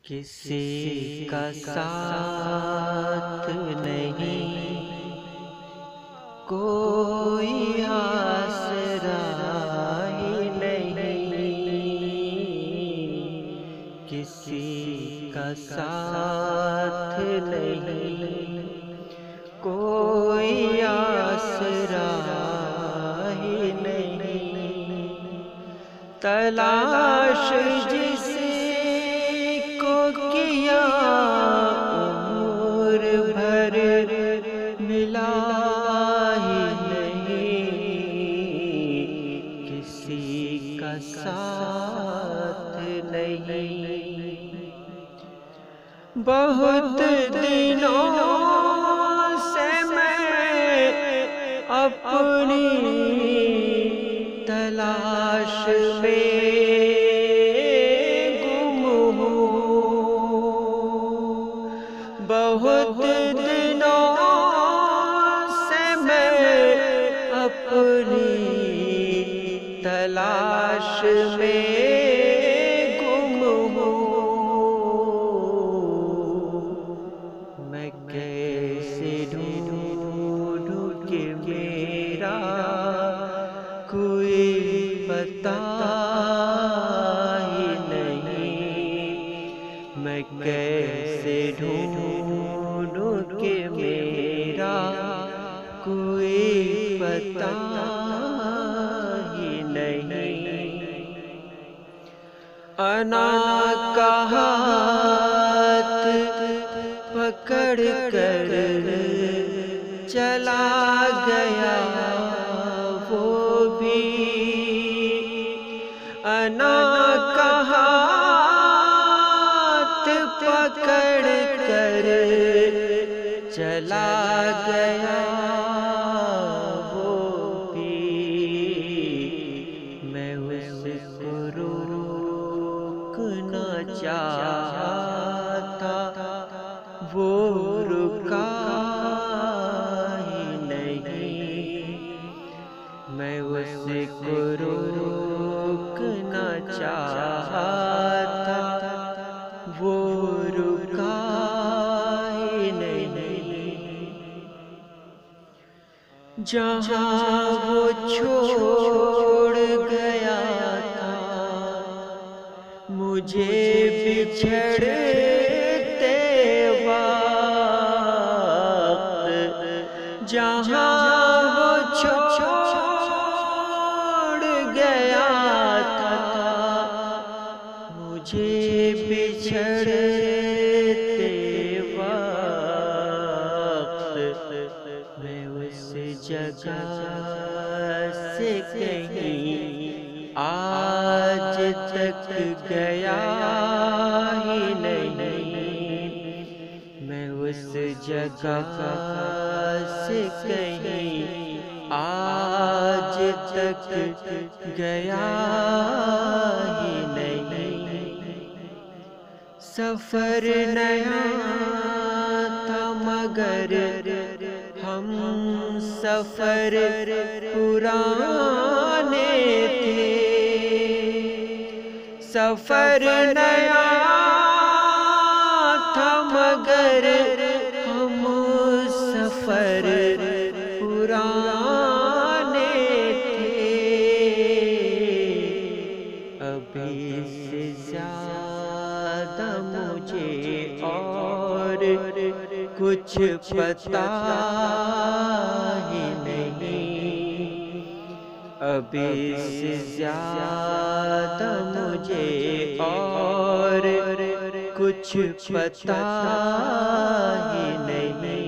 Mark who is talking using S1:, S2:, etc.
S1: کسی کا ساتھ نہیں، کوئی آسرا ہی نہیں، کسی کا ساتھ نہیں، کوئی آسرا ہی نہیں، تلاش جس کو کیا عمر بھر ملا ہی نہیں، کسی کا ساتھ نہیں۔ بہت دنوں سے میں اپنی تلاش میں گم ہوں، بہت دنوں سے میں اپنی تلاش میں گم ہوں، میں کیسے ڈھونڈوں کہ میرا کوئی پتہ ہی نہیں، میں کیسے ڈھونڈوں کہ میرا کوئی پتہ ہی نہیں۔ انا کا ہاتھ پکڑ کر چلا گیا وہ بھی، انا کا ہاتھ پکڑ کر چلا گیا وہ بھی، میں اس کو روکنا چاہتا وہ رکا ہی نہیں، میں اس کو روکنا چاہتا وہ رکا ہی نہیں، جہاں وہ چھوڑ گیا تھا مجھے بچھڑتے وقت، جہاں وہ چھوڑ گیا تھا مجھے بچھڑتے وقت، میں اس جگہ سے کہیں آج تک گیا ہی نہیں، میں اس جگہ سے کہیں آج تک گیا ہی نہیں، سفر نیا تھا مگر ہم سفر پرانے تھے، سفر نیا تھا مگر ہم سفر پرانے تھے، ابھی سے زیادہ مجھے اور کچھ پتہ ہی نہیں، ابھی سے زیادہ مجھے اور کچھ پتہ ہی نہیں۔